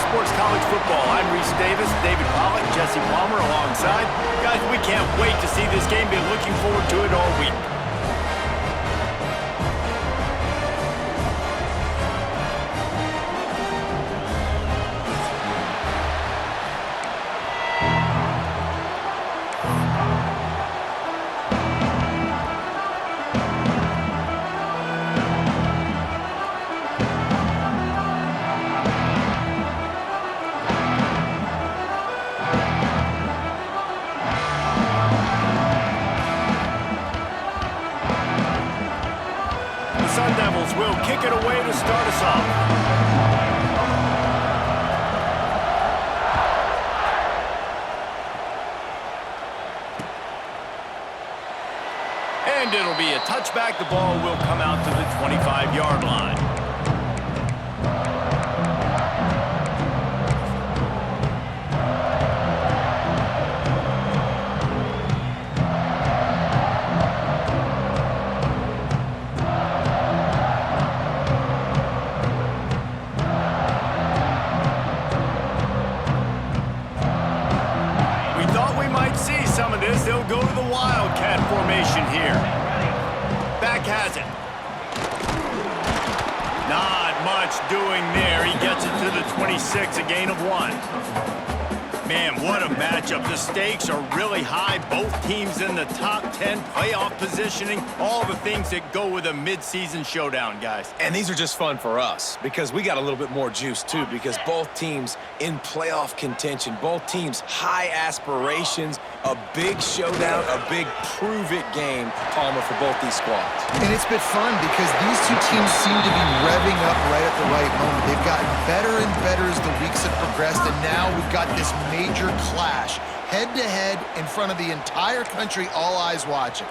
Sports College Football. I'm Reese Davis, David Pollack, Jesse Palmer alongside. Guys, we can't wait to see this game. Been looking forward to it all week. Sun Devils will kick it away to start us off. And it'll be a touchback. The ball will come out to the 25-yard line. Some of this, they'll go to the Wildcat formation here. Back has it. Not much doing there. He gets it to the 26, a gain of 1. Man, what a matchup. The stakes are really high. Both teams in the top 10, playoff positioning, all the things that go with a midseason showdown, guys. And these are just fun for us because we got a little bit more juice, too, because both teams in playoff contention, both teams high aspirations, a big showdown, a big prove-it game, Palmer, for both these squads. And it's been fun because these two teams seem to be revving up right at the right moment. They've gotten better and better as the weeks have progressed, and now we've got this major clash, head-to-head in front of the entire country, all eyes watching.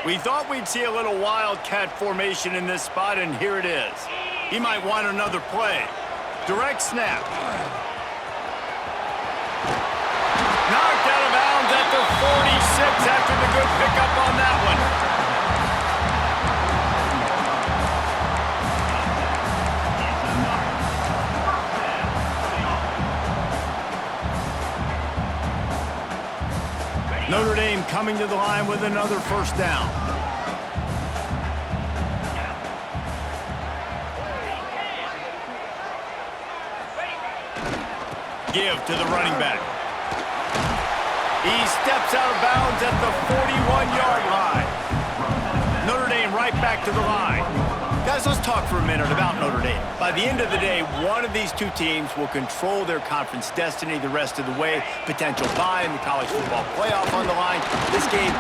We thought we'd see a little Wildcat formation in this spot, and here it is. He might want another play. Direct snap. Knocked out of bounds at the 46 after the good pickup on that one. Notre Dame coming to the line with another first down. Give to the running back. He steps out of bounds at the 41-yard line. Notre Dame right back to the line. Guys, let's talk for a minute about Notre Dame. By the end of the day, one of these two teams will control their conference destiny the rest of the way. Potential bye in the college football playoff on the line. This game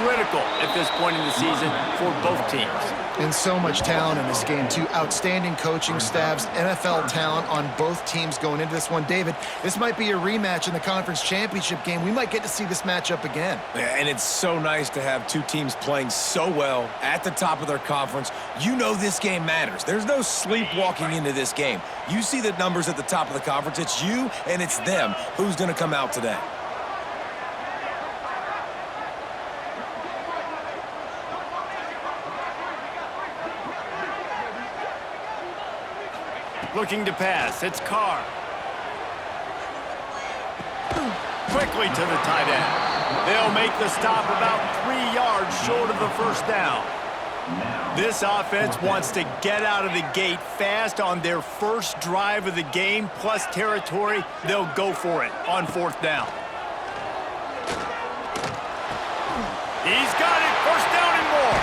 critical at this point in the season for both teams. And so much talent in this game, too. Outstanding coaching staffs, NFL talent on both teams going into this one. David, this might be a rematch in the conference championship game. We might get to see this matchup again. Yeah, and it's so nice to have two teams playing so well at the top of their conference. You know this game matters. There's no sleepwalking into this game. You see the numbers at the top of the conference. It's you and it's them. Who's going to come out today? Looking to pass. It's Carr. Quickly to the tight end. They'll make the stop about 3 yards short of the first down. This offense wants to get out of the gate fast on their first drive of the game, plus territory. They'll go for it on fourth down. He's got it. First down and more.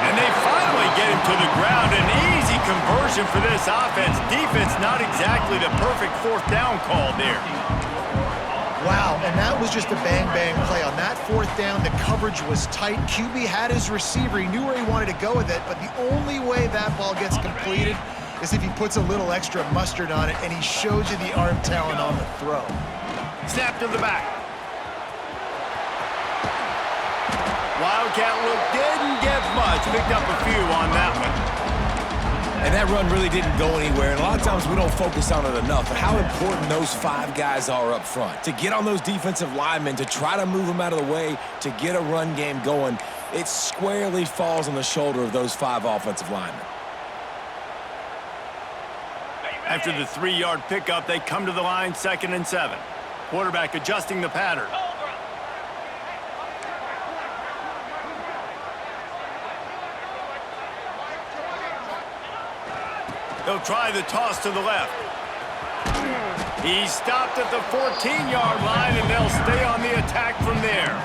And they finally get him to the ground. An easy conversion for this offense. Defense not exactly the perfect fourth down call there. Wow, and that was just a bang-bang play. On that fourth down, the coverage was tight. QB had his receiver. He knew where he wanted to go with it, but the only way that ball gets completed is if he puts a little extra mustard on it, and he shows you the arm talent on the throw. Snap to the back. Wildcat look didn't get much. Picked up a few on that one. And that run really didn't go anywhere. And a lot of times we don't focus on it enough. But how important those 5 guys are up front. To get on those defensive linemen, to try to move them out of the way, to get a run game going, it squarely falls on the shoulder of those 5 offensive linemen. After the 3-yard pickup, they come to the line 2nd and 7. Quarterback adjusting the pattern. They'll try the toss to the left. He's stopped at the 14-yard line, and they'll stay on the attack from there.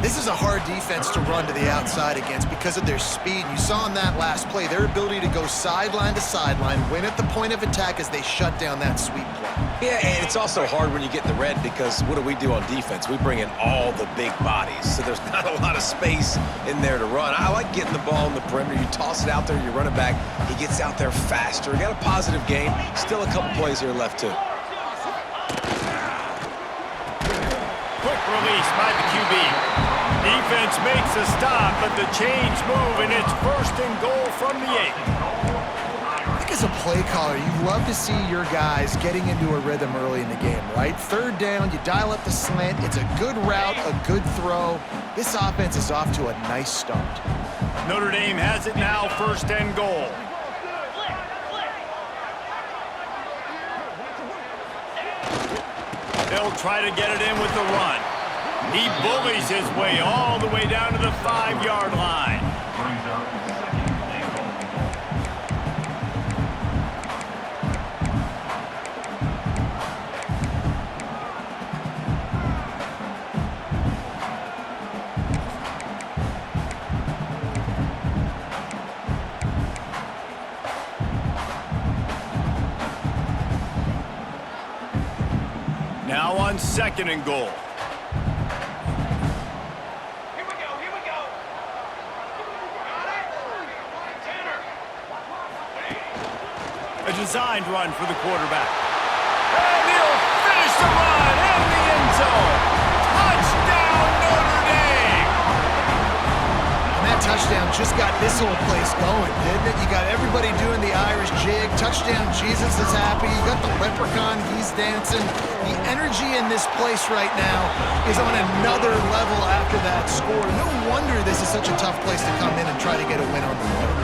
This is a hard defense to run to the outside against because of their speed. You saw in that last play their ability to go sideline to sideline, win at the point of attack as they shut down that sweep play. Yeah, and it's also hard when you get in the red because what do on defense? We bring in all the big bodies, so there's not a lot of space in there to run. I like getting the ball in the perimeter. You toss it out there, you run it back. He gets out there faster. He got a positive game. Still a couple plays here left, too. Quick release by the QB. Defense makes a stop, but the chains move, and it's 1st and goal from the 8. I think as a play caller, you love to see your guys getting into a rhythm early in the game, right? 3rd down, you dial up the slant. It's a good route, a good throw. This offense is off to a nice start. Notre Dame has it now, 1st and goal. They'll try to get it in with the run. He bullies his way all the way down to the 5-yard line. Now on 2nd and goal. A designed run for the quarterback. And he'll finish the run in the end zone. Touchdown, Notre Dame! And that touchdown just got this whole place going, didn't it? You got everybody doing the Irish jig. Touchdown, Jesus is happy. You got the leprechaun, he's dancing. The energy in this place right now is on another level after that score. No wonder this is such a tough place to come in and try to get a win on the road.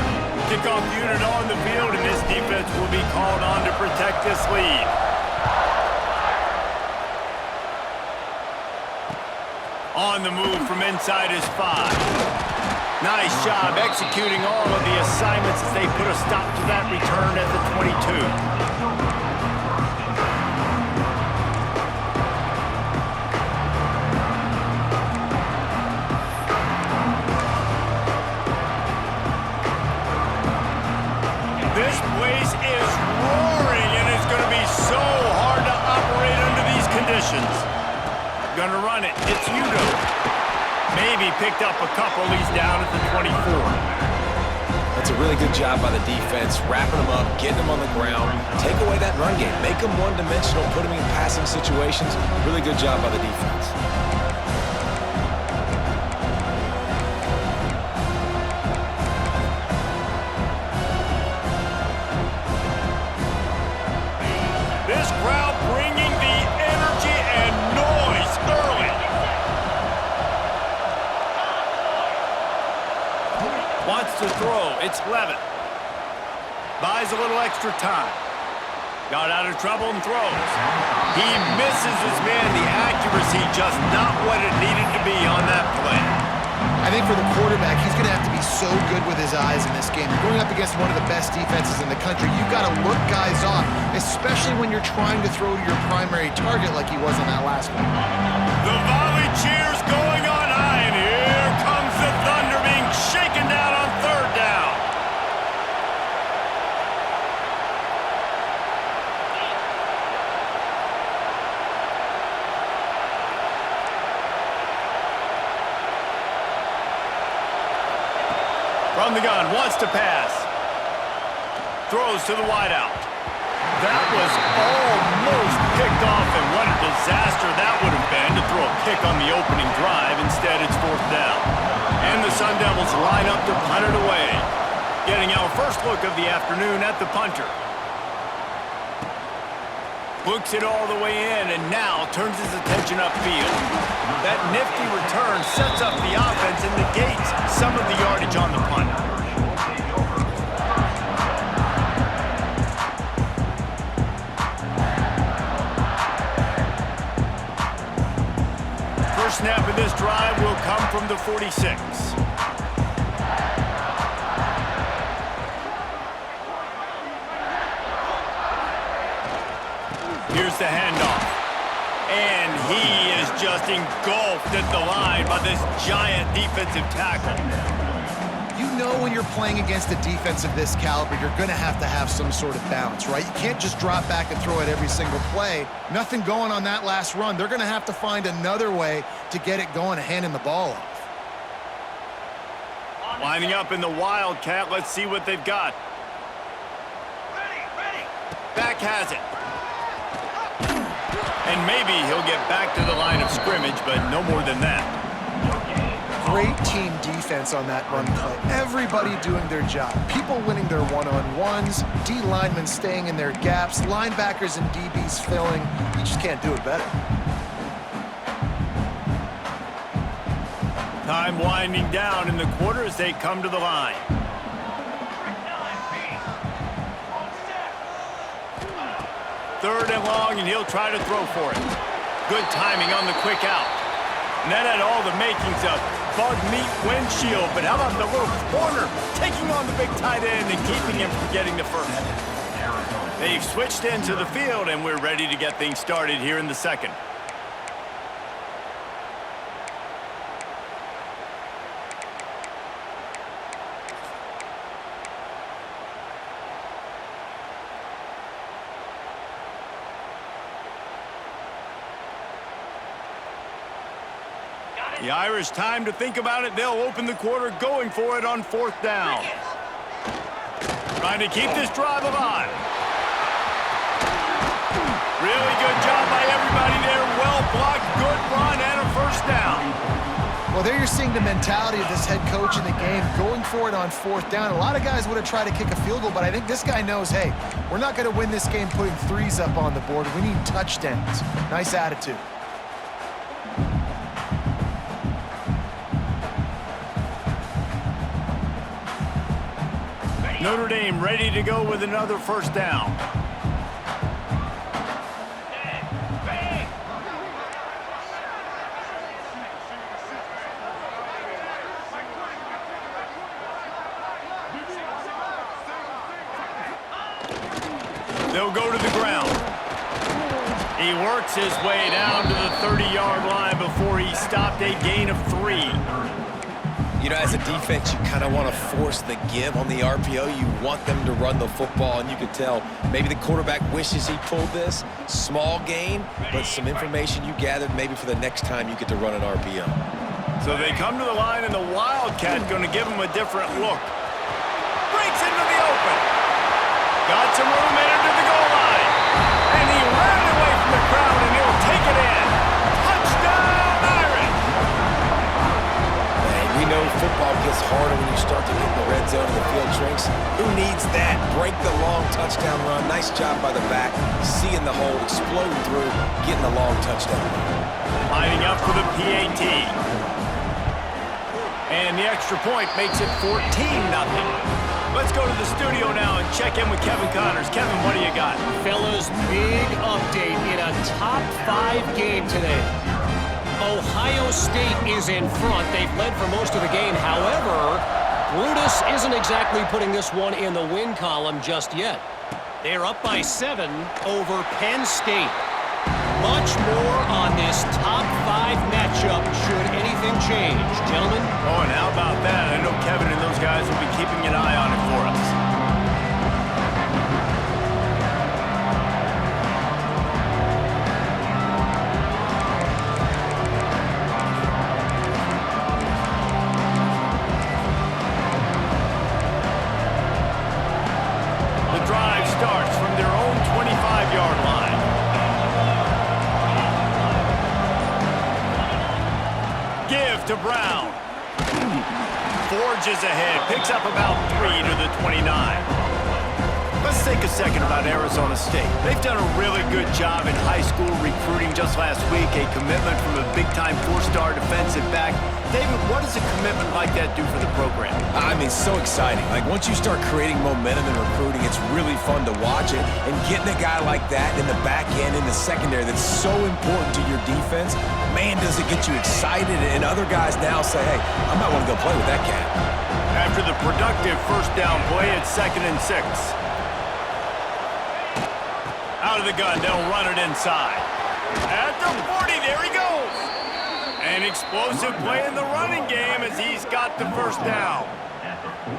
Kickoff unit on the field, and this defense will be called on to protect this lead. On the move from inside his 5. Nice job executing all of the assignments as they put a stop to that return at the 22. This place is roaring, and it's going to be so hard to operate under these conditions. Gonna run it. It's Udo. Maybe picked up a couple. He's down at the 24. That's a really good job by the defense, wrapping them up, getting them on the ground, take away that run game, make them one-dimensional, put them in passing situations. Really good job by the defense. This crowd bringing the energy and noise early. Wants to throw. It's Levitt. Buys a little extra time. Got out of trouble and throws. He misses his man. The accuracy just not what it needed to be on that play. I think for the quarterback, he's going to have to be so good with his eyes in this game. You're going up against one of the best defenses in the country. You've got to look guys off, especially when you're trying to throw to your primary target like he was on that last one. The volley cheers going on high, and here comes the Thunder being shaken down on 3rd down. From the gun, wants to pass. Throws to the wideout. That was almost picked off, and what a disaster that would have been to throw a pick on the opening drive. Instead, it's 4th down. And the Sun Devils line up to punt it away. Getting our first look of the afternoon at the punter. Books it all the way in and now turns his attention upfield. That nifty return sets up the offense and negates some of the yardage on the punt. First snap of this drive will come from the 46. Here's the handoff. And he is just engulfed at the line by this giant defensive tackle. You know when you're playing against a defense of this caliber, you're going to have some sort of balance, right? You can't just drop back and throw it every single play. Nothing going on that last run. They're going to have to find another way to get it going and handing the ball off. Lining up in the Wildcat. Let's see what they've got. Back has it. And maybe he'll get back to the line of scrimmage, but no more than that. Great team defense on that run play. Everybody doing their job. People winning their one-on-ones, D linemen staying in their gaps, linebackers and DBs filling. You just can't do it better. Time winding down in the quarter as they come to the line. Third and long, and he'll try to throw for it. Good timing on the quick out. And that had all the makings of bug meat windshield, but how about the little corner taking on the big tight end and keeping him from getting the first? They've switched into the field, and we're ready to get things started here in the second. The Irish time to think about it. They'll open the quarter going for it on fourth down. Trying to keep this drive alive. Really good job by everybody there. Well blocked, good run, and a first down. Well, there you're seeing the mentality of this head coach in the game, going for it on fourth down. A lot of guys would have tried to kick a field goal, but I think this guy knows, hey, we're not going to win this game putting threes up on the board. We need touchdowns. Nice attitude. Notre Dame ready to go with another first down. They'll go to the ground. He works his way down to the 30-yard line before he stopped a gain of 3. You know, as a defense, you kind of want to force the give on the RPO. You want them to run the football, and you can tell maybe the quarterback wishes he pulled this. Small gain, but some information you gathered maybe for the next time you get to run an RPO. So they come to the line, and the Wildcat going to give him a different look. Breaks into the open. Got some room in into the goal line. And he ran away from the crowd, and he'll take it in. Touchdown, Irish! Man, we know football gets harder when you start to get in the red zone and the field shrinks. Who needs that? Break the long touchdown run. Nice job by the back. Seeing the hole, exploding through, getting the long touchdown run. Lining up for the PAT. And the extra point makes it 14-0. Let's go to the studio now and check in with Kevin Connors. Kevin, what do you got? Fellas, big update in a top 5 game today. Ohio State is in front. They've led for most of the game. However, Brutus isn't exactly putting this one in the win column just yet. They're up by 7 over Penn State. Much more on this top 5 matchup should anything change. Gentlemen? Oh, and how about that? I know Kevin and those guys will be keeping an eye on it for us. The drive starts from their own 25-yard line. Give to Brown. forges ahead, picks up about 3 to the 29. Let's think a second about Arizona State. They've done a really good job in high school recruiting just last week, a commitment from a big-time 4-star defensive back. David, what does a commitment like that do for the program? I mean, so exciting. Like, once you start creating momentum in recruiting, it's really fun to watch it. And getting a guy like that in the back end, in the secondary, that's so important to your defense, man, does it get you excited. And other guys now say, hey, I might want to go play with that cat. After the productive first down play, it's 2nd and 6. Out of the gun, they'll run it inside. At the 40, there he goes. An explosive play in the running game as he's got the first down.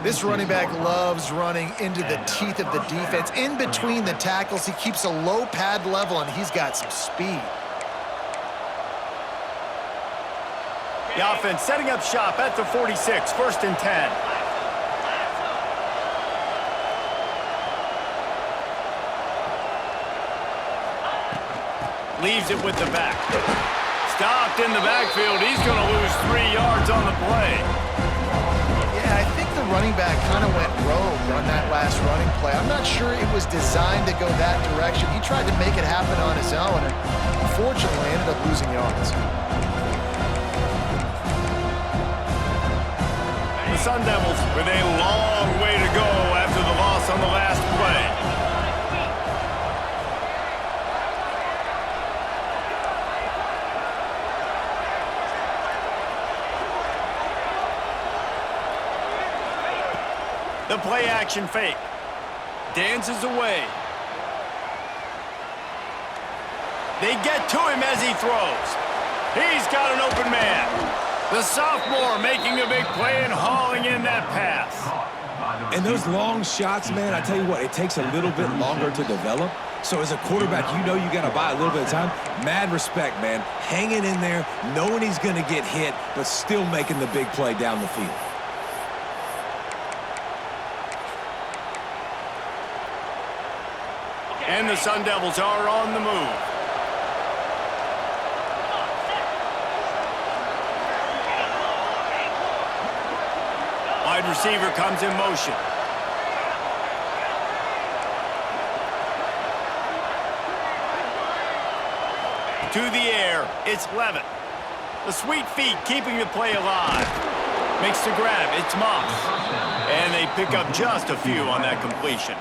This running back loves running into the teeth of the defense. In between the tackles, he keeps a low pad level, and he's got some speed. The offense setting up shop at the 46, 1st and 10. Leaves it with the back. Stopped in the backfield. He's going to lose 3 yards on the play. Yeah, I think the running back kind of went rogue on that last running play. I'm not sure it was designed to go that direction. He tried to make it happen on his own, and unfortunately ended up losing yards. The Sun Devils with a long way to go after the loss on the last play. The play action fake. Dances away. They get to him as he throws. He's got an open man. The sophomore making a big play and hauling in that pass. And those long shots, man, I tell you what, it takes a little bit longer to develop. So as a quarterback, you know you got to buy a little bit of time. Mad respect, man. Hanging in there, knowing he's going to get hit, but still making the big play down the field. And the Sun Devils are on the move. Wide receiver comes in motion. To the air, it's Levitt. The sweet feet keeping the play alive. Makes the grab, it's Moss. And they pick up just a few on that completion.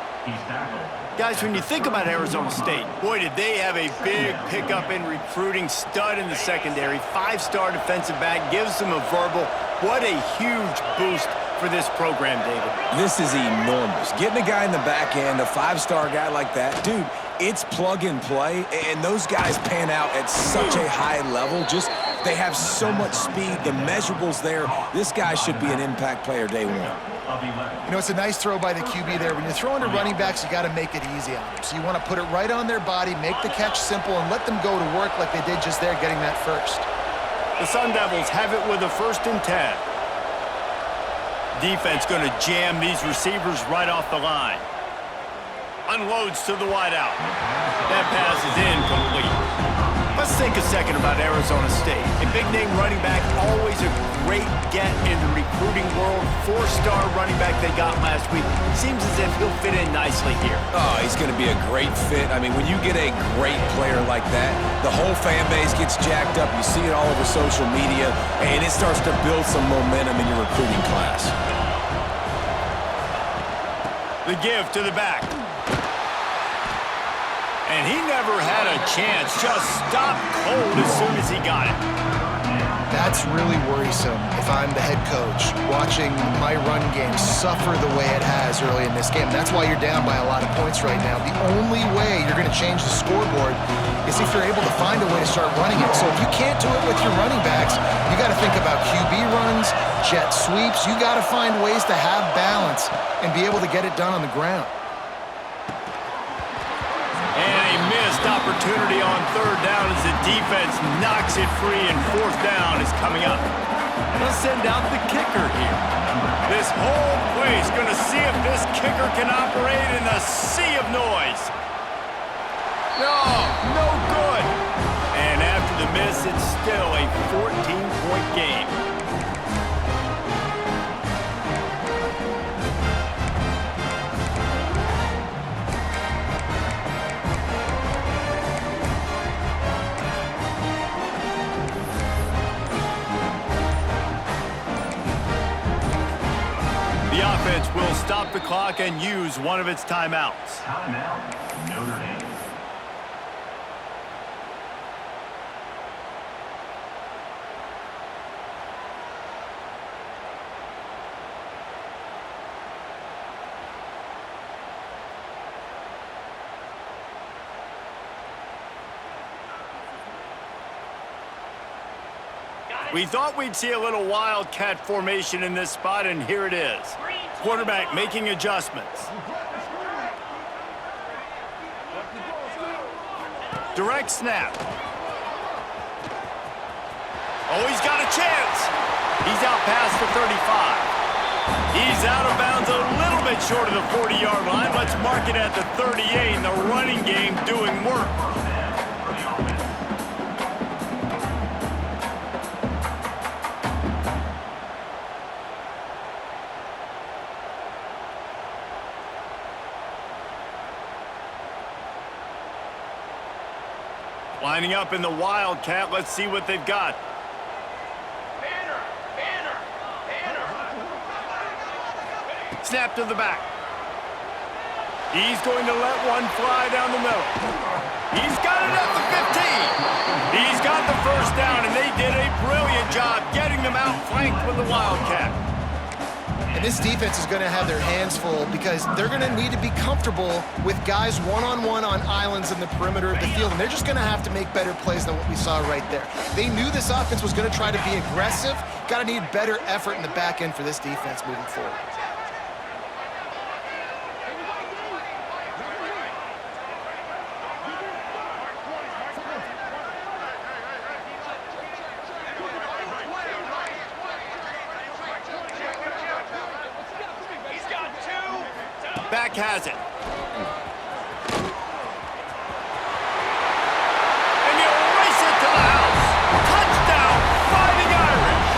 Guys, when you think about Arizona State, boy, did they have a big pickup in recruiting. Stud in the secondary, 5-star defensive back, gives them a verbal. What a huge boost for this program, David. This is enormous. Getting a guy in the back end, a 5-star guy like that, dude, it's plug and play, and those guys pan out at such a high level. Just, they have so much speed, the measurables there. This guy should be an impact player day one. You know, it's a nice throw by the QB there. When you're throwing to running backs, you got to make it easy on them. So you want to put it right on their body, make the catch simple, and let them go to work like they did just there, getting that first. The Sun Devils have it with a 1st and 10. Defense going to jam these receivers right off the line. Unloads to the wideout. That pass is incomplete. Let's think a second about Arizona State. A big-name running back, always a great get in the recruiting world. 4-star running back they got last week. Seems as if he'll fit in nicely here. Oh, he's going to be a great fit. I mean, when you get a great player like that, the whole fan base gets jacked up. You see it all over social media, and it starts to build some momentum in your recruiting class. The give to the back. And he never had a chance. Just stopped cold as soon as he got it. That's really worrisome if I'm the head coach watching my run game suffer the way it has early in this game. That's why you're down by a lot of points right now. The only way you're going to change the scoreboard is if you're able to find a way to start running it. So if you can't do it with your running backs, you got to think about QB runs, jet sweeps. You got to find ways to have balance and be able to get it done on the ground. Opportunity on 3rd down as the defense knocks it free, and 4th down is coming up. They'll send out the kicker here. This whole place going to see if this kicker can operate in the sea of noise. No good. And after the miss, it's still a 14-point game. The offense will stop the clock and use one of its timeouts. Timeout, Notre Dame. We thought we'd see a little wildcat formation in this spot, and here it is. Quarterback making adjustments. Direct snap. Oh, he's got a chance. He's out past the 35. He's out of bounds a little bit short of the 40-yard line. Let's mark it at the 38, and the running game doing work. Lining up in the Wildcat. Let's see what they've got. Snap to the back. He's going to let one fly down the middle. He's got it at the 15. He's got the first down, and they did a brilliant job getting them outflanked with the Wildcat. And this defense is going to have their hands full because they're going to need to be comfortable with guys one-on-one on islands in the perimeter of the field, and they're just going to have to make better plays than what we saw right there. They knew this offense was going to try to be aggressive. Got to need better effort in the back end for this defense moving forward. Back has it. And you race it to the house. Touchdown, Fighting Irish.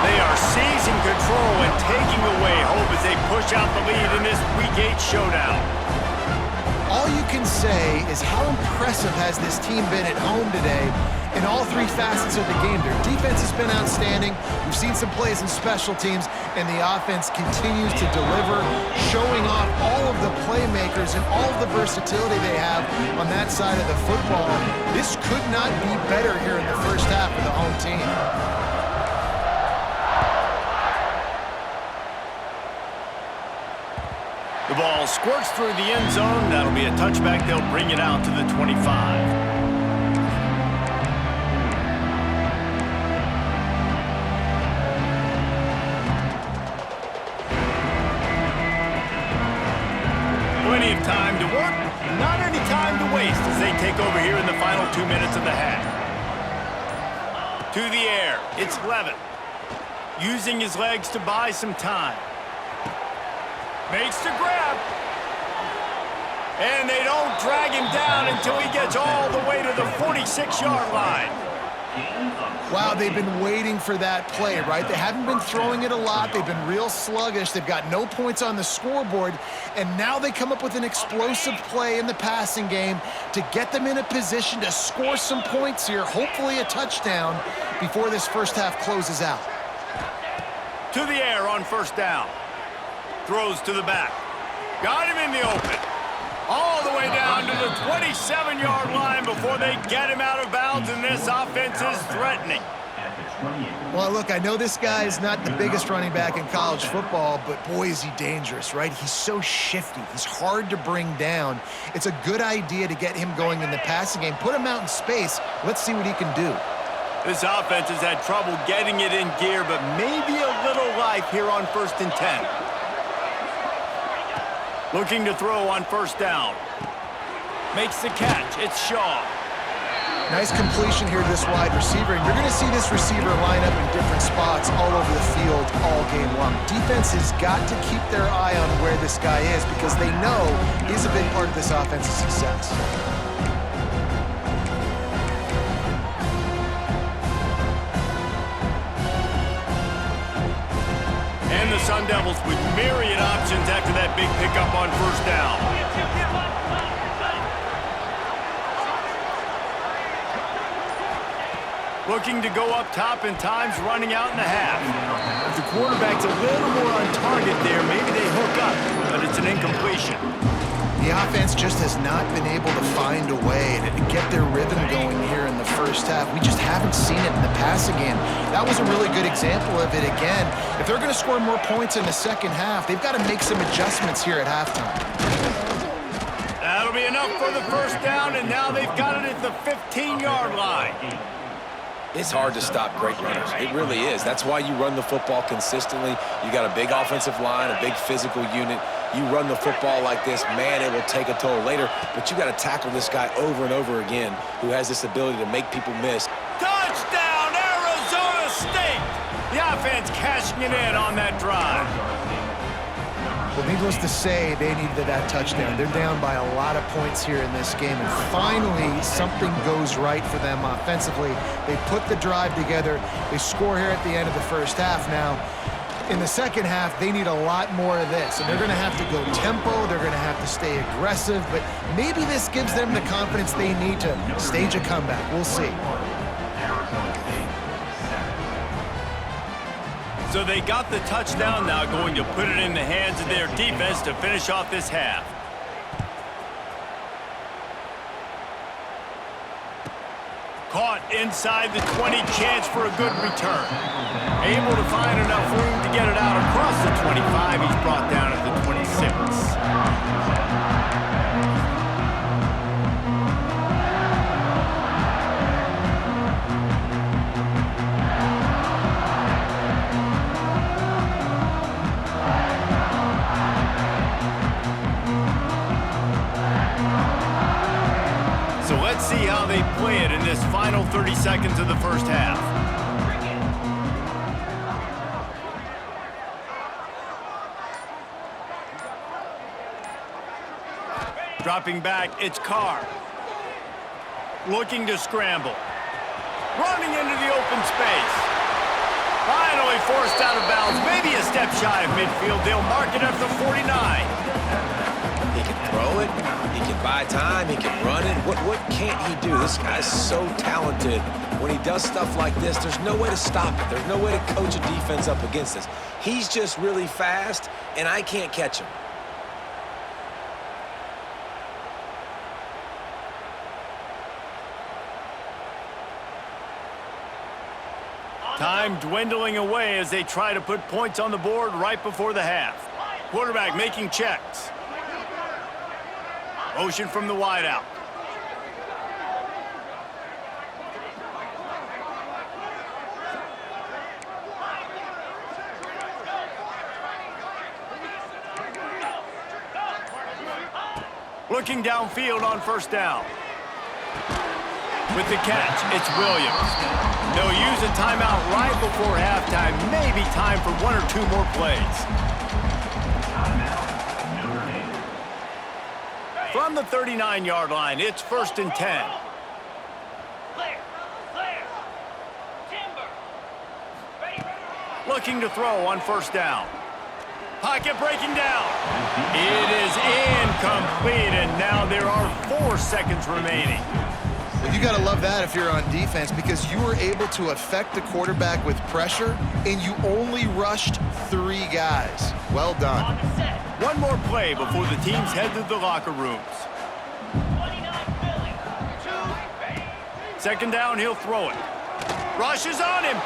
They are seizing control and taking away hope as they push out the lead in this Week 8 showdown. All you can say is how impressive has this team been at home today in all three facets of the game. Their defense has been outstanding. We've seen some plays in special teams, and the offense continues to deliver, showing off all of the playmakers and all of the versatility they have on that side of the football. This could not be better here in the first half for the home team. The ball squirts through the end zone. That'll be a touchback. They'll bring it out to the 25. Plenty of time to work, not any time to waste as they take over here in the final 2 minutes of the half. To the air, it's Levin. Using his legs to buy some time. Makes the grab. And they don't drag him down until he gets all the way to the 46-yard line. Wow, they've been waiting for that play, right? They haven't been throwing it a lot. They've been real sluggish. They've got no points on the scoreboard. And now they come up with an explosive play in the passing game to get them in a position to score some points here, hopefully a touchdown, before this first half closes out. To the air on first down. Throws to the back. Got him in the open. All the way down to the 27-yard line before they get him out of bounds, and this offense is threatening. Well, look, I know this guy is not the biggest running back in college football, but boy, is he dangerous, right? He's so shifty. He's hard to bring down. It's a good idea to get him going in the passing game. Put him out in space. Let's see what he can do. This offense has had trouble getting it in gear, but maybe a little life here on 1st and 10. Looking to throw on first down. Makes the catch. It's Shaw. Nice completion here to this wide receiver, and you're going to see this receiver line up in different spots all over the field all game long. Defense has got to keep their eye on where this guy is because they know he's a big part of this offense's success. And the Sun Devils with myriad options after that big pickup on first down. Looking to go up top, and time's running out in the half. If the quarterback's a little more on target there, maybe they hook up, but it's an incompletion. The offense just has not been able to find a way to get their rhythm going here in the first half. We just haven't seen it in the passing game. That was a really good example of it again. If they're going to score more points in the second half, they've got to make some adjustments here at halftime. That'll be enough for the first down, and now they've got it at the 15-yard line. It's hard to stop great runners. It really is. That's why you run the football consistently. You got a big offensive line, a big physical unit. You run the football like this, man, it will take a toll later. But you got to tackle this guy over and over again who has this ability to make people miss. Touchdown, Arizona State! The offense cashing it in on that drive. Well, needless to say, they needed that touchdown. They're down by a lot of points here in this game, and finally something goes right for them offensively. They put the drive together. They score here at the end of the first half. Now, in the second half, they need a lot more of this, and they're going to have to go tempo. They're going to have to stay aggressive, but maybe this gives them the confidence they need to stage a comeback. We'll see. So they got the touchdown, now going to put it in the hands of their defense to finish off this half. Caught inside the 20, chance for a good return. Able to find enough room to get it out across the 25. He's brought down at the 26. So let's see how they play it in this final 30 seconds of the first half. Dropping back, it's Carr. Looking to scramble. Running into the open space. Finally forced out of bounds, maybe a step shy of midfield. They'll mark it at the 49. He can throw it, he can buy time, he can run it. What can't he do? This guy's so talented. When he does stuff like this, there's no way to stop it. There's no way to coach a defense up against this. He's just really fast, and I can't catch him. Time dwindling away as they try to put points on the board right before the half. Quarterback making checks. Motion from the wideout. Looking downfield on first down. With the catch, it's Williams. They'll use a timeout right before halftime. Maybe time for one or two more plays. From the 39-yard line, it's 1st and 10. Looking to throw on first down. Pocket breaking down. It is incomplete, and now there are 4 seconds remaining. Well, you got to love that if you're on defense, because you were able to affect the quarterback with pressure, and you only rushed 3 guys. Well done. One more play before the teams head to the locker rooms. Second down, he'll throw it. Rush is on him.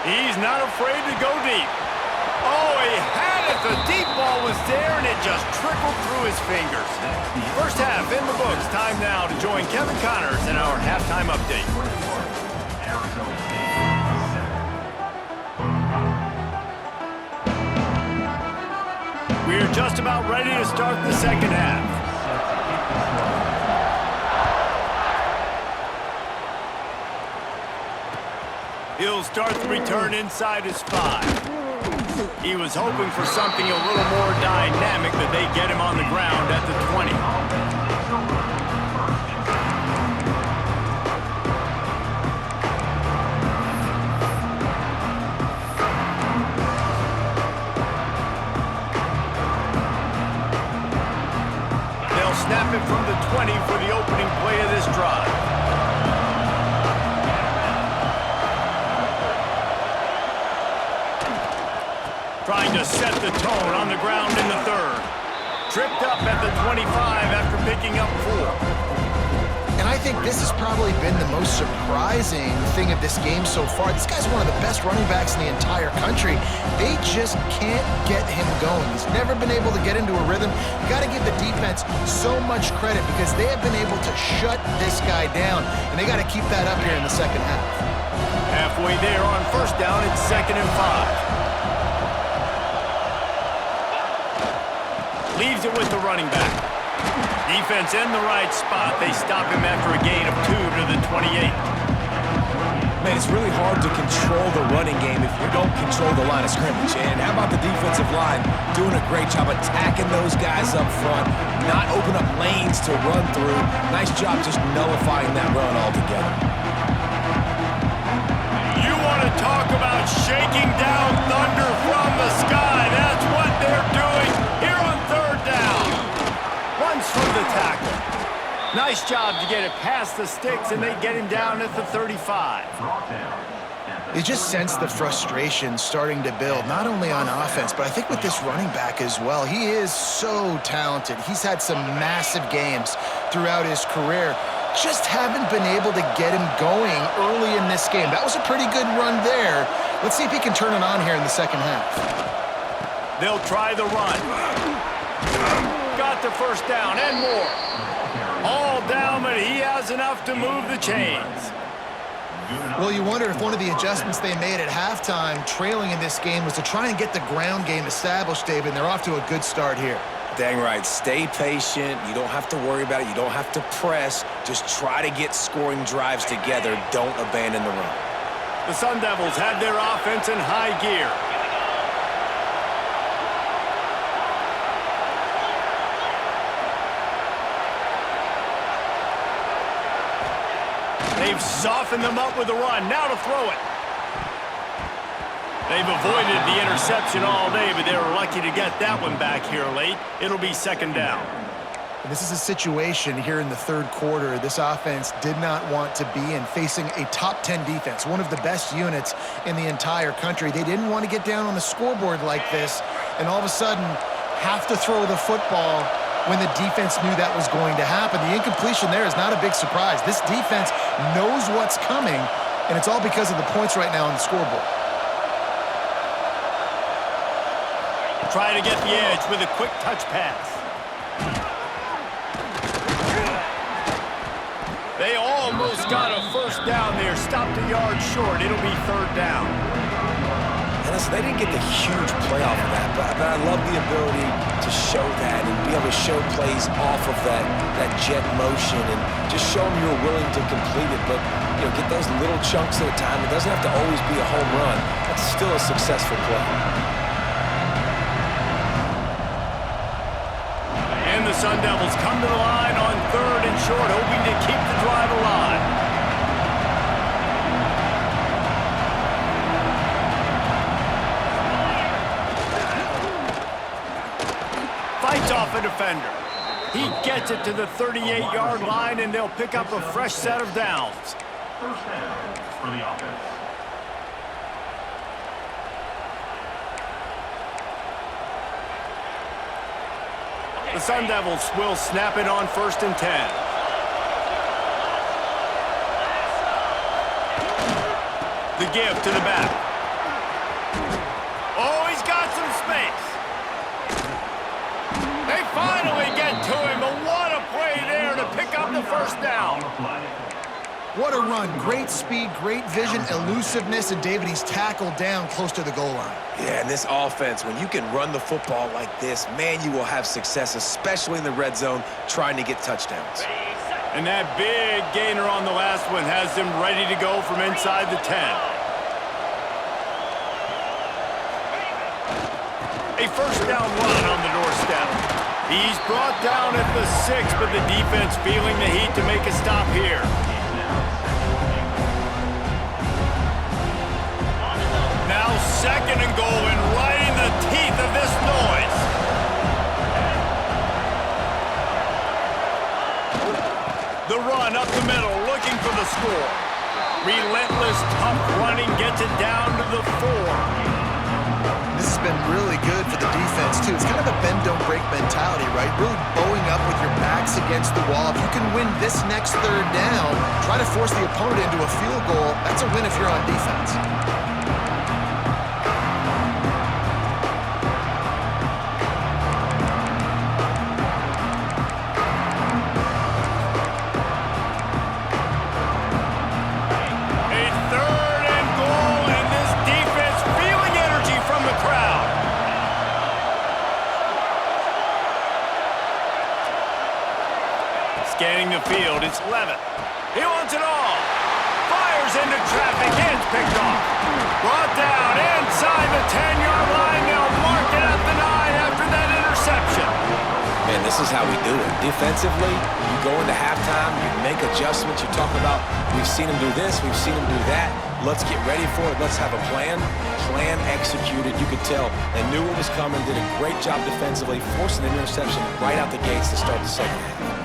He's not afraid to go deep. Oh, he had it. The deep ball was there, and it just trickled through his fingers. First half in the books. Time now to join Kevin Connors in our halftime update. We're just about ready to start the second half. He'll start the return inside his 5. He was hoping for something a little more dynamic, that they get him on the ground at the 20. They'll snap it from the 20 for the opening play of this drive. Trying to set the tone on the ground in the third. Tripped up at the 25 after picking up 4. And I think this has probably been the most surprising thing of this game so far. This guy's one of the best running backs in the entire country. They just can't get him going. He's never been able to get into a rhythm. You got to give the defense so much credit because they have been able to shut this guy down, and they got to keep that up here in the second half. Halfway there on first down, it's 2nd and 5. Leaves it with the running back. Defense in the right spot. They stop him after a gain of 2 to the 28. Man, it's really hard to control the running game if you don't control the line of scrimmage. And how about the defensive line doing a great job attacking those guys up front, not open up lanes to run through. Nice job just nullifying that run altogether. You want to talk about shaking down thunder from the sky. That's what they're doing here on 3rd down. Runs through the tackle. Nice job to get it past the sticks, and they get him down at the 35. You just sense the frustration starting to build, not only on offense, but I think with this running back as well. He is so talented. He's had some massive games throughout his career. Just haven't been able to get him going early in this game. That was a pretty good run there. Let's see if he can turn it on here in the second half. They'll try the run. Got the first down and more. All down, but he has enough to move the chains. Well, you wonder if one of the adjustments they made at halftime, trailing in this game, was to try and get the ground game established, David, and they're off to a good start here. Dang right. Stay patient. You don't have to worry about it. You don't have to press. Just try to get scoring drives together. Don't abandon the run. The Sun Devils have their offense in high gear. They've softened them up with the run. Now to throw it. They've avoided the interception all day, but they were lucky to get that one back here late. It'll be 2nd down. And this is a situation here in the third quarter this offense did not want to be in, facing a top 10 defense, one of the best units in the entire country. They didn't want to get down on the scoreboard like this and all of a sudden have to throw the football when the defense knew that was going to happen. The incompletion there is not a big surprise. This defense knows what's coming, and it's all because of the points right now on the scoreboard. Try to get the edge with a quick touch pass. They almost got a first down there. Stopped a yard short. It'll be 3rd down. And listen, they didn't get the huge play off of that, but I love the ability to show that and be able to show plays off of that jet motion and just show them you're willing to complete it. But, you know, get those little chunks at a time. It doesn't have to always be a home run. That's still a successful play. And the Sun Devils come to the line on 3rd and short, hoping to keep the drive alive. Fights off a defender. He gets it to the 38-yard line, and they'll pick up a fresh set of downs. First down for the offense. The Sun Devils will snap it on 1st and 10. The give to the back. Oh, he's got some space. They finally get to him, but what a play there to pick up the first down. What a run. Great speed, great vision, elusiveness, and David, he's tackled down close to the goal line. Yeah, and this offense, when you can run the football like this, man, you will have success, especially in the red zone, trying to get touchdowns. And that big gainer on the last one has them ready to go from inside the 10. A first down run on the doorstep. He's brought down at the 6, but the defense feeling the heat to make a stop here. Now 2nd and goal, and right in the teeth of this noise. The run up the middle, looking for the score. Relentless, tough running gets it down to the 4. This has been really good for the defense, too. It's kind of a bend-don't-break mentality, right? Really bowing up with your backs against the wall. If you can win this next third down, try to force the opponent into a field goal, that's a win if you're on defense. Scanning the field, it's Levitt. He wants it all. Fires into traffic, it's picked off. Brought down inside the 10-yard line. They'll mark it at the 9 after that interception. Man, this is how we do it. Defensively, you go into halftime, you make adjustments. You talk about, we've seen them do this, we've seen them do that. Let's get ready for it. Let's have a plan. Plan executed. You could tell they knew what was coming, did a great job defensively, forcing an interception right out the gates to start the second half.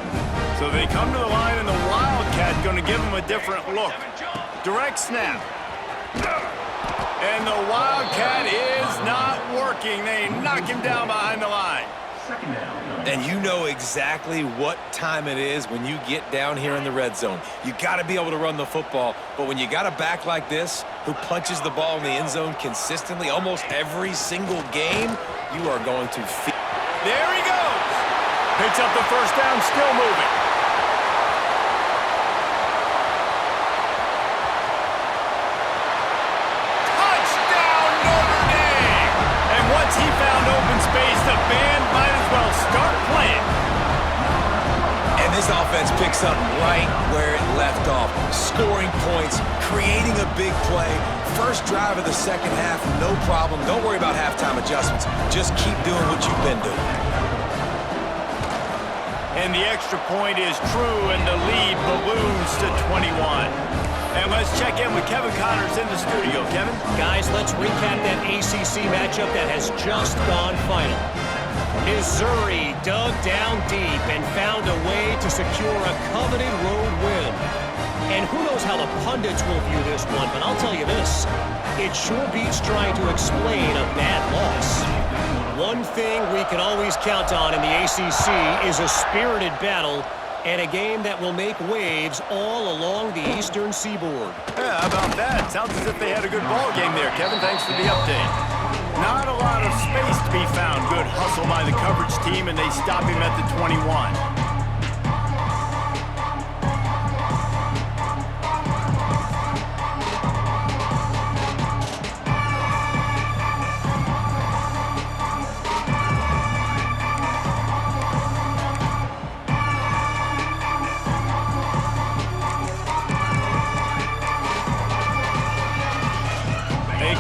So they come to the line, and the Wildcat going to give them a different look. Direct snap. And the Wildcat is not working. They knock him down behind the line. And you know exactly what time it is when you get down here in the red zone. You got to be able to run the football, but when you got a back like this who punches the ball in the end zone consistently almost every single game, you are going to feel. There he goes. Picks up the first down, still moving. He found open space. The band might as well start playing. And this offense picks up right where it left off. Scoring points, creating a big play. First drive of the second half, no problem. Don't worry about halftime adjustments. Just keep doing what you've been doing. And the extra point is true, and the lead balloons to 21. And let's check in with Kevin Connors in the studio. Kevin? Guys, let's recap that ACC matchup that has just gone final. Missouri dug down deep and found a way to secure a coveted road win. And who knows how the pundits will view this one, but I'll tell you this. It sure beats trying to explain a bad loss. One thing we can always count on in the ACC is a spirited battle and a game that will make waves all along the eastern seaboard. Yeah, how about that? Sounds as if they had a good ball game there, Kevin. Thanks for the update. Not a lot of space to be found. Good hustle by the coverage team, and they stop him at the 21.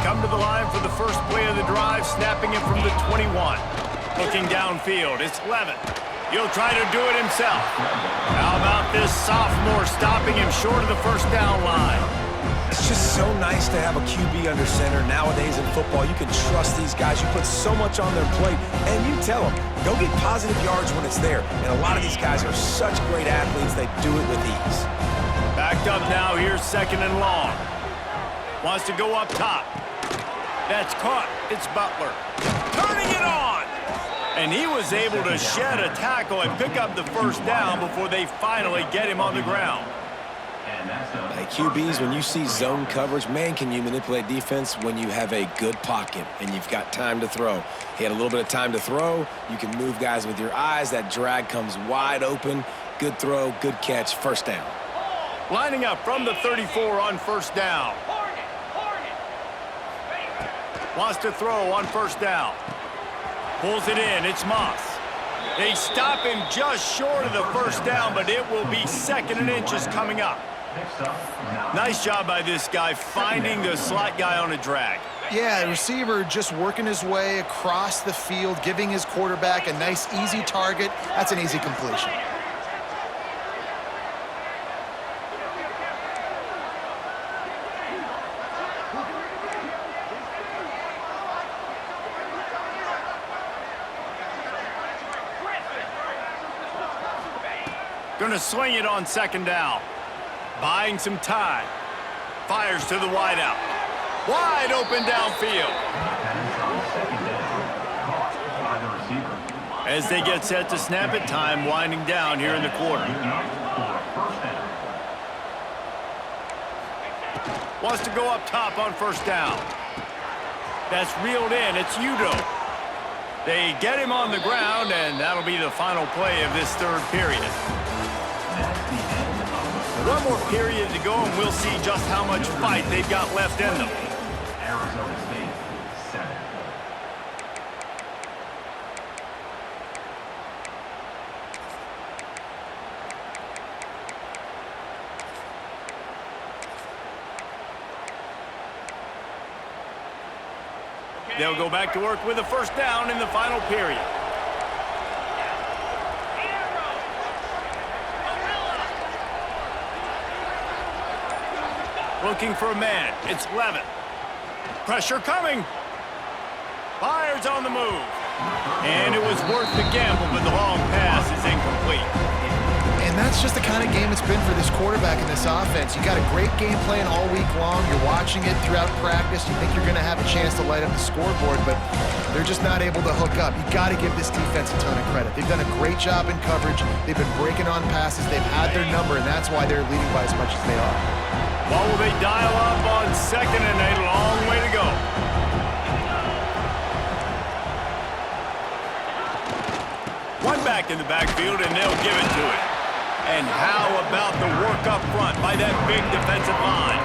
Come to the line for the first play of the drive, snapping it from the 21. Looking downfield, it's Levitt. He'll try to do it himself. How about this sophomore stopping him short of the first down line? It's just so nice to have a QB under center. Nowadays in football, you can trust these guys. You put so much on their plate, and you tell them, go get positive yards when it's there. And a lot of these guys are such great athletes, they do it with ease. Backed up now, here's second and long. Wants to go up top. That's caught. It's Butler. Turning it on! And he was able to shed a tackle and pick up the first down before they finally get him on the ground. Hey, QBs, when you see zone coverage, man, can you manipulate defense when you have a good pocket and you've got time to throw. He had a little bit of time to throw. You can move guys with your eyes. That drag comes wide open. Good throw, good catch, first down. Lining up from the 34 on first down. Wants to throw on first down. Pulls it in. It's Moss. They stop him just short of the first down, but it will be second and inches coming up. Nice job by this guy finding the slot guy on a drag. Yeah, the receiver just working his way across the field, giving his quarterback a nice, easy target. That's an easy completion. Going to swing it on second down. Buying some time. Fires to the wideout. Wide open downfield. By the receiver. As they get set to snap it, time winding down here in the quarter. First down. Wants to go up top on first down. That's reeled in. It's Udo. They get him on the ground, and that'll be the final play of this third period. One more period to go, and we'll see just how much fight they've got left in them. Arizona State, 7. They'll go back to work with a first down in the final period. Looking for a man. It's Levin. Pressure coming. Fires on the move. And it was worth the gamble, but the long pass is incomplete. And that's just the kind of game it's been for this quarterback in this offense. You got a great game plan all week long. You're watching it throughout practice. You think you're going to have a chance to light up the scoreboard, but they're just not able to hook up. You got to give this defense a ton of credit. They've done a great job in coverage. They've been breaking on passes. They've had their number, and that's why they're leading by as much as they are. Well, will they dial up on second and a long way to go? One back in the backfield, and they'll give it to it. And how about the work up front by that big defensive line?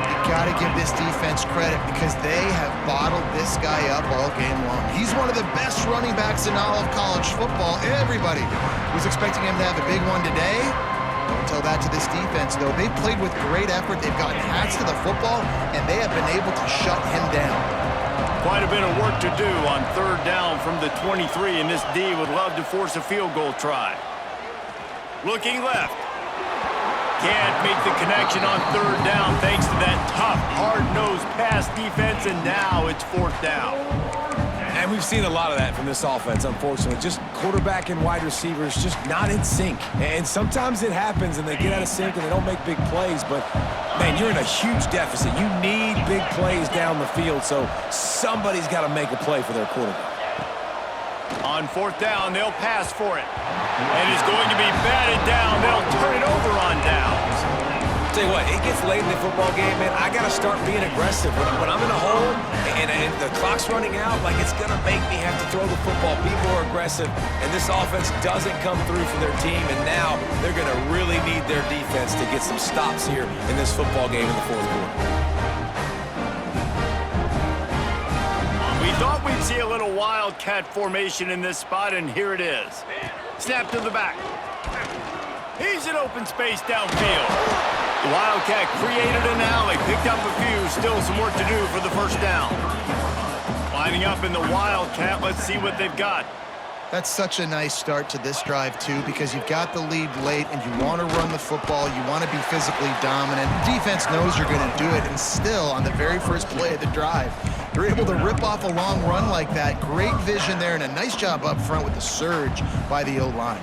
You got to give this defense credit because they have bottled this guy up all game long. He's one of the best running backs in all of college football. Everybody was expecting him to have a big one today. Don't tell that to this defense, though. They've played with great effort. They've gotten hats to the football, and they have been able to shut him down. Quite a bit of work to do on third down from the 23, and this D would love to force a field goal try. Looking left. Can't make the connection on third down thanks to that tough, hard-nosed pass defense, and now it's fourth down. And we've seen a lot of that from this offense, unfortunately. Just quarterback and wide receivers just not in sync. And sometimes it happens and they get out of sync and they don't make big plays. But, man, you're in a huge deficit. You need big plays down the field, so somebody's got to make a play for their quarterback. On fourth down, they'll pass for it. And it's going to be batted down. They'll turn it over on downs. Tell you what, it gets late in the football game, man. I got to start being aggressive. When I'm in a hole and the clock's running out, like it's going to make me have to throw the football, be more aggressive. And this offense doesn't come through for their team, and now they're going to really need their defense to get some stops here in this football game in the fourth quarter. We thought we'd see a little wildcat formation in this spot, and here it is. Snap to the back. He's in open space downfield. The Wildcat created an alley, picked up a few, still some work to do for the first down. Lining up in the Wildcat, let's see what they've got. That's such a nice start to this drive, too, because you've got the lead late and you want to run the football. You want to be physically dominant. Defense knows you're going to do it, and still, on the very first play of the drive, you're able to rip off a long run like that. Great vision there, and a nice job up front with the surge by the O-line.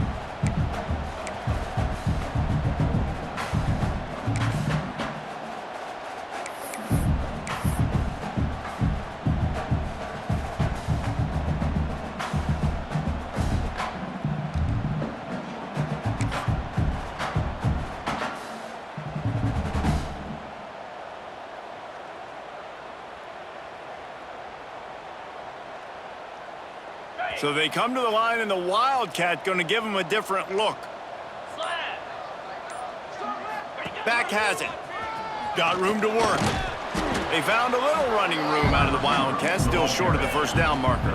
So they come to the line, and the Wildcat going to give them a different look. Back has it. Got room to work. They found a little running room out of the Wildcat, still short of the first down marker.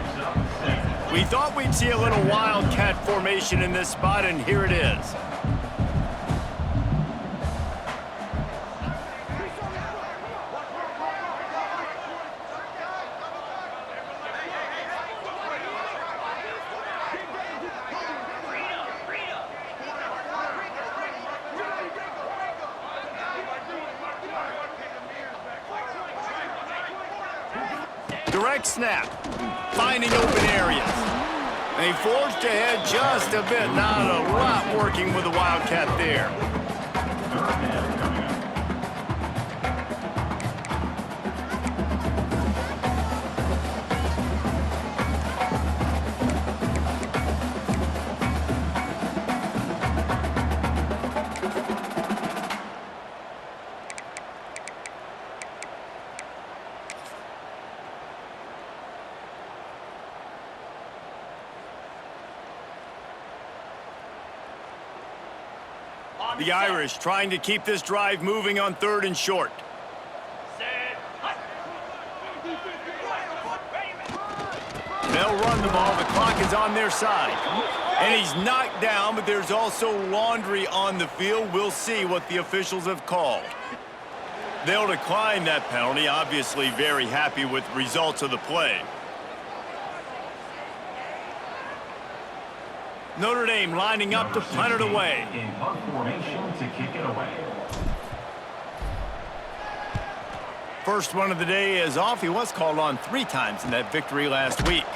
We thought we'd see a little Wildcat formation in this spot, and here it is. Direct snap, finding open areas. They forged ahead just a bit, not a lot working with the Wildcat there. The Irish trying to keep this drive moving on 3rd and short. They'll run the ball. The clock is on their side. And he's knocked down, but there's also laundry on the field. We'll see what the officials have called. They'll decline that penalty. Obviously very happy with the results of the play. Notre Dame lining up to punt it away. In punt formation to kick it away. First one of the day is off. He was called on 3 times in that victory last week.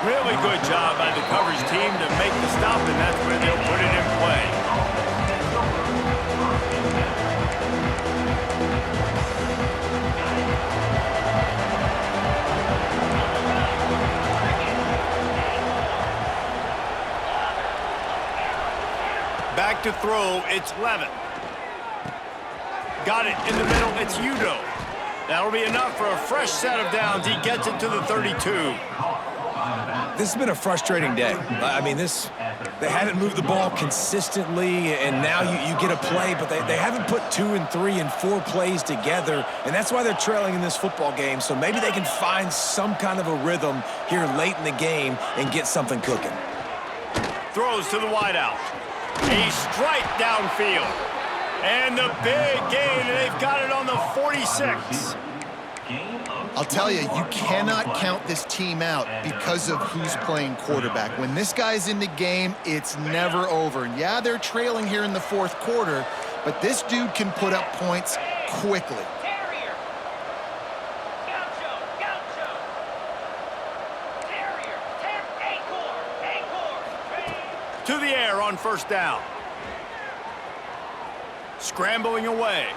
Really good job by the coverage team to make the stop, and that's where they'll put it in play. Back to throw, it's Levin. Got it in the middle, it's Udo. That'll be enough for a fresh set of downs. He gets it to the 32. This has been a frustrating day. I mean, they haven't moved the ball consistently, and now you get a play, but they haven't put 2 and 3 and 4 plays together, and that's why they're trailing in this football game. So maybe they can find some kind of a rhythm here late in the game and get something cooking. Throws to the wideout. A strike downfield. And the big gain, and they've got it on the 46. I'll tell you, you cannot count this team out because of who's playing quarterback. When this guy's in the game, it's never over. And yeah, they're trailing here in the 4th quarter, but this dude can put up points quickly. To the air on 1st down. Scrambling away.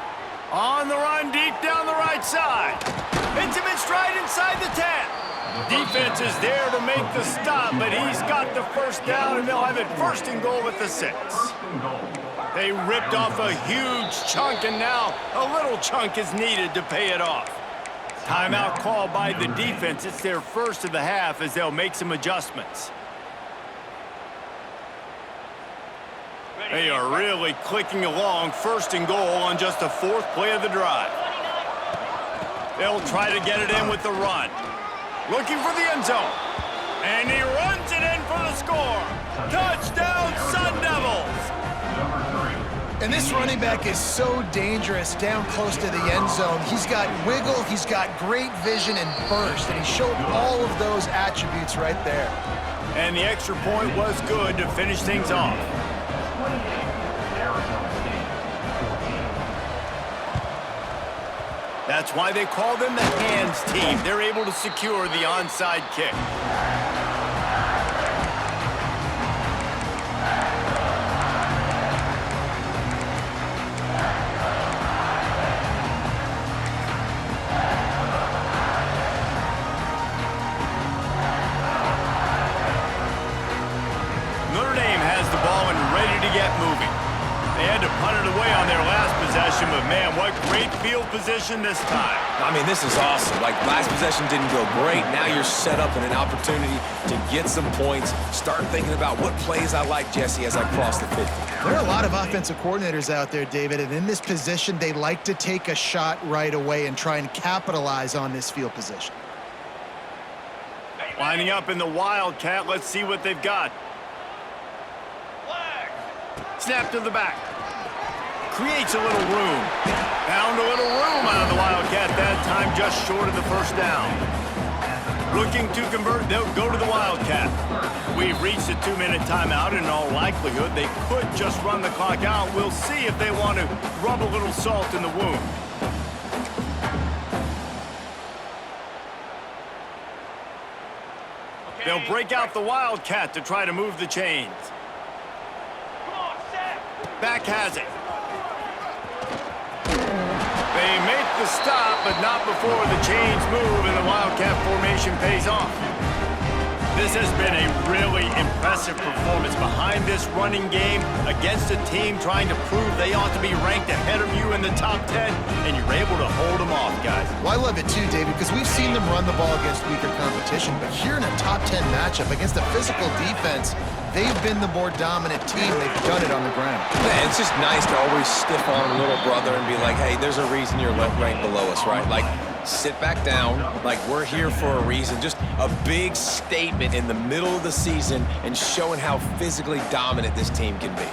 On the run, deep down the right side. Hits him in stride inside the 10. Defense is there to make the stop, but he's got the 1st down, and they'll have it 1st and goal at the 6. They ripped off a huge chunk, and now a little chunk is needed to pay it off. Timeout call by the defense. It's their 1st of the half as they'll make some adjustments. They are really clicking along, 1st and goal on just the 4th play of the drive. They'll try to get it in with the run. Looking for the end zone. And he runs it in for the score. Touchdown, Sun Devils! And this running back is so dangerous down close to the end zone. He's got wiggle, he's got great vision and burst, and he showed all of those attributes right there. And the extra point was good to finish things off. That's why they call them the hands team. They're able to secure the onside kick. Notre Dame has the ball and ready to get moving. They had to punt it away on their last possession, but man, what great field position this time. I mean, this is awesome. Like, last possession didn't go great. Now you're set up in an opportunity to get some points. Start thinking about what plays I like, Jesse, as I cross the 50. There are a lot of offensive coordinators out there, David, and in this position, they like to take a shot right away and try and capitalize on this field position. Lining up in the Wildcat. Let's see what they've got. Snap to the back. Creates a little room. Found a little room out of the Wildcat that time, just short of the 1st down. Looking to convert, they'll go to the Wildcat. We've reached a 2-minute timeout. In all likelihood, they could just run the clock out. We'll see if they want to rub a little salt in the wound. They'll break out the Wildcat to try to move the chains. Back has it. They make the stop, but not before the chains move and the Wildcat formation pays off. This has been a really impressive performance behind this running game against a team trying to prove they ought to be ranked ahead of you in the top 10, and you're able to hold them off, guys. Well, I love it too, David, because we've seen them run the ball against weaker competition, but here in a top 10 matchup against a physical defense, they've been the more dominant team. They've done it on the ground. Man, it's just nice to always stiff arm little brother and be like, hey, there's a reason you're ranked below us, right? Like, sit back down, like we're here for a reason. Just a big statement in the middle of the season and showing how physically dominant this team can be.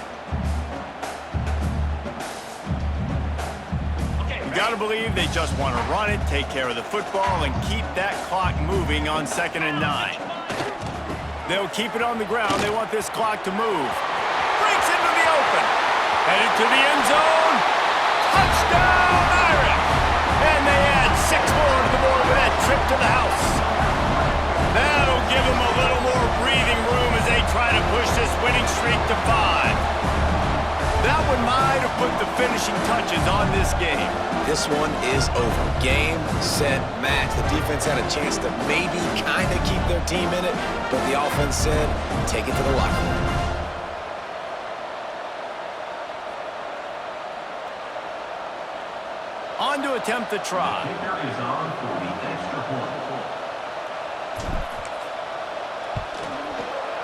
You got to believe they just want to run it, take care of the football, and keep that clock moving on 2nd and 9. They'll keep it on the ground. They want this clock to move. Breaks into the open. Headed to the end zone. Touchdown, Irish! And they add 6 more to the board with that trip to the house. That'll give them a little more breathing room as they try to push this winning streak to 5. That one might have put the finishing touches on this game. This one is over. Game, set, match. The defense had a chance to maybe kind of keep their team in it, but the offense said, take it to the locker room. On to attempt the try. Kicker is on for the extra point.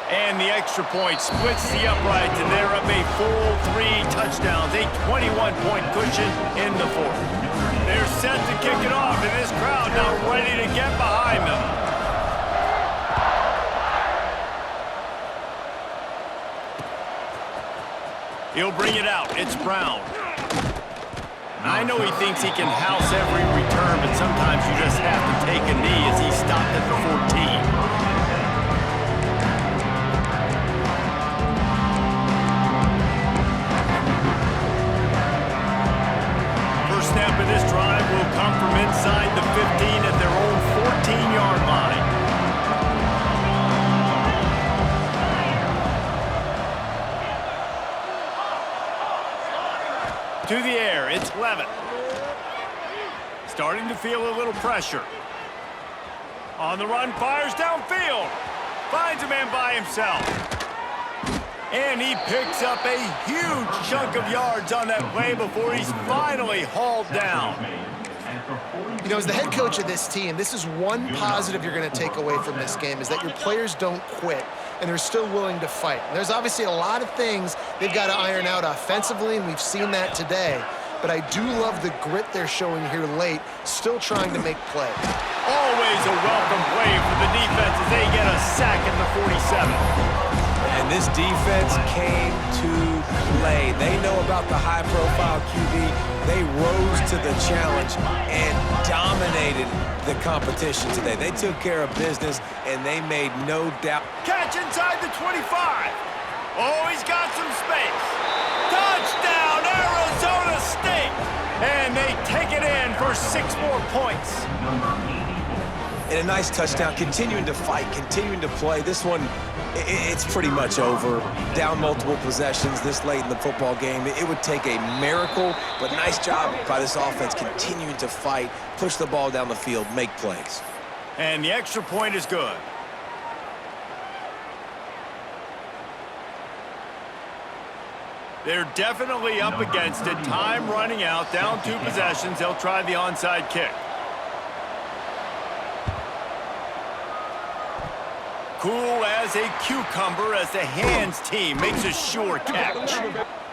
And the extra point splits the uprights, and they're up a full 3 touchdowns, a 21-point cushion in the 4th. They're set to kick it off, and this crowd now ready to get behind them. He'll bring it out. It's Brown. I know he thinks he can house every return, but sometimes you just have to take a knee as he stopped at the 14. Snap of this drive will come from inside the 15 at their own 14-yard line. To the air, it's Levitt. Starting to feel a little pressure. On the run, fires downfield. Finds a man by himself. And he picks up a huge chunk of yards on that play before he's finally hauled down. You know, as the head coach of this team, this is one positive you're going to take away from this game, is that your players don't quit, and they're still willing to fight. And there's obviously a lot of things they've got to iron out offensively, and we've seen that today. But I do love the grit they're showing here late, still trying to make plays. Always a welcome play for the defense as they get a sack at the 47. And this defense came to play. They know about the high-profile QB. They rose to the challenge and dominated the competition today. They took care of business, and they made no doubt. Catch inside the 25. Oh, he's got some space. Touchdown, Arizona State. And they take it in for 6 more points. And a nice touchdown, continuing to fight, continuing to play. This one, it's pretty much over. Down multiple possessions this late in the football game. It would take a miracle, but nice job by this offense continuing to fight, push the ball down the field, make plays. And the extra point is good. They're definitely up against it. Time running out, down 2 possessions. They'll try the onside kick. Cool as a cucumber as the hands team makes a sure catch.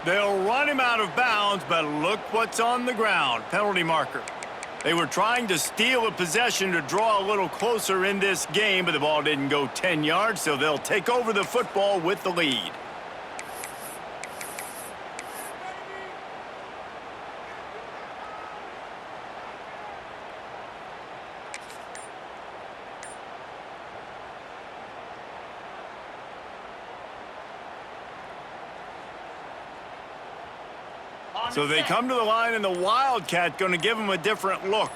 They'll run him out of bounds, but look what's on the ground. Penalty marker. They were trying to steal a possession to draw a little closer in this game, but the ball didn't go 10 yards, so they'll take over the football with the lead. So they come to the line, and the Wildcat going to give them a different look.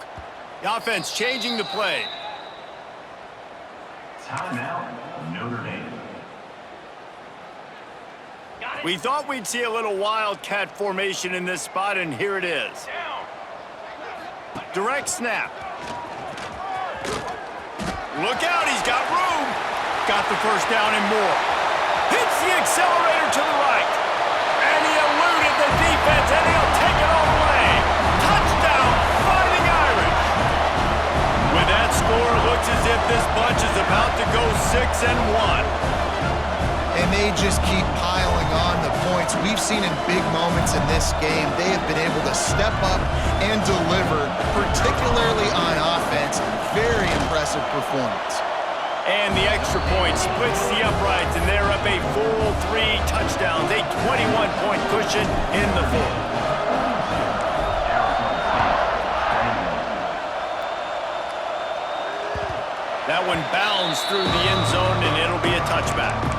The offense changing the play. Timeout, Notre Dame. We thought we'd see a little Wildcat formation in this spot, and here it is. Direct snap. Look out, he's got room. got the first down and more. Hits the accelerator to the right. And he eluded the defense, and he'll take it all the way. Touchdown, Fighting Irish. With that score, it looks as if this bunch is about to go 6-1. And they just keep piling on the points. We've seen in big moments in this game, they have been able to step up and deliver, particularly on offense. Very impressive performance. And the extra point splits the uprights, and they're up a full 3 touchdowns, a 21-point cushion in the fourth. That one bounds through the end zone, and it'll be a touchback.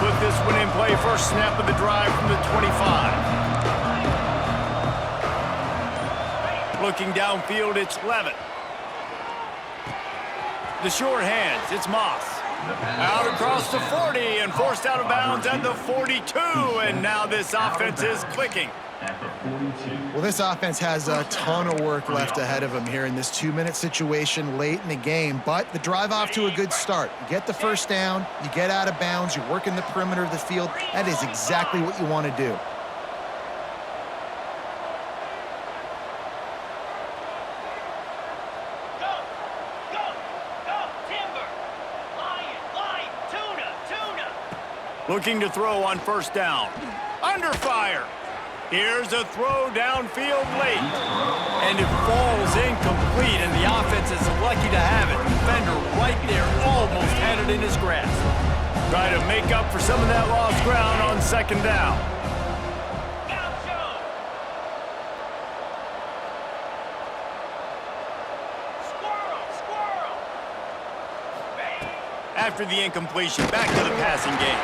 Put this one in play, first snap of the drive from the 25. Looking downfield, it's Levitt. The short hands, it's Moss. Out across the 40 and forced out of bounds at the 42, and now this offense is clicking. Well, this offense has a ton of work left ahead of them here in this 2-minute situation late in the game, but the drive off to a good start. You get the first down, you get out of bounds, you're working the perimeter of the field. That is exactly what you want to do. Looking to throw on first down. Under fire. Here's a throw downfield late. And it falls incomplete, and the offense is lucky to have it. Defender right there almost had it in his grasp. Try to make up for some of that lost ground on second down. After the incompletion, back to the passing game.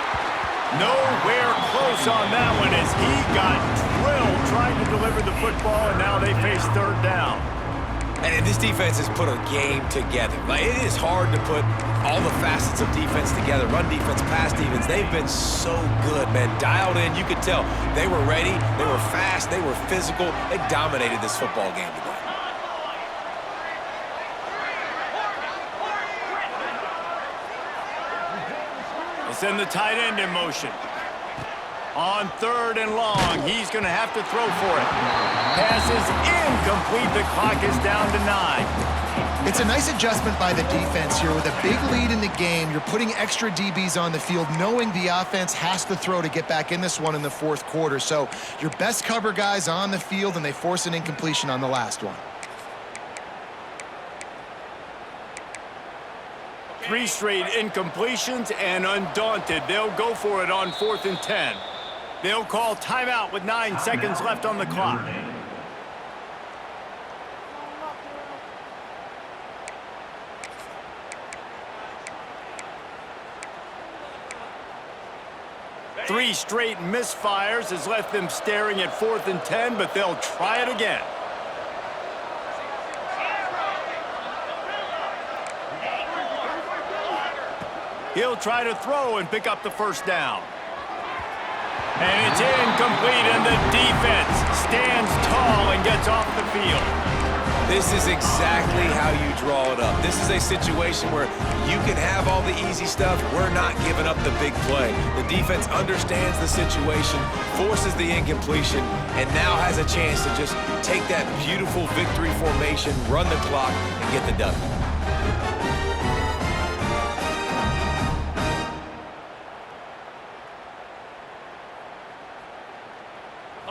Nowhere close on that one as he got drilled trying to deliver the football, and now they face third down. And this defense has put a game together. Like, it is hard to put all the facets of defense together. Run defense, pass defense. They've been so good, man. Dialed in. You could tell they were ready. They were fast. They were physical. They dominated this football game today. Send the tight end in motion. On third and long, he's going to have to throw for it. Pass is incomplete. The clock is down to 9. It's a nice adjustment by the defense here. With a big lead in the game, you're putting extra DBs on the field, knowing the offense has to throw to get back in this one in the fourth quarter. So your best cover guys on the field, and they force an incompletion on the last one. 3 straight incompletions, and undaunted, they'll go for it on 4th and 10. They'll call timeout with 9 seconds left on the clock. Three straight misfires has left them staring at 4th and 10, but they'll try it again. He'll try to throw and pick up the first down. And it's incomplete, and the defense stands tall and gets off the field. This is exactly how you draw it up. This is a situation where you can have all the easy stuff. We're not giving up the big play. The defense understands the situation, forces the incompletion, and now has a chance to just take that beautiful victory formation, run the clock, and get the W.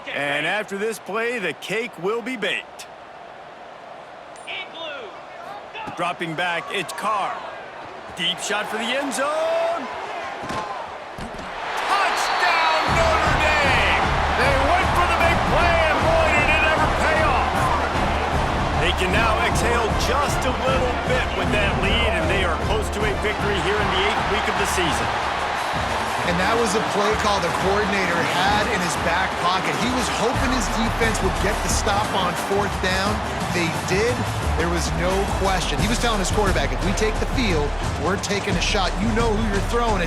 And after this play, the cake will be baked. Dropping back, it's Carr. Deep shot for the end zone. Touchdown, Notre Dame! They went for the big play, and boy, did it ever pay off. They can now exhale just a little bit with that lead, and they are close to a victory here in the 8th week of the season. And that was a play call the coordinator had in his back pocket. He was hoping his defense would get the stop on 4th down. They did. There was no question. He was telling his quarterback, if we take the field, we're taking a shot. You know who you're throwing it.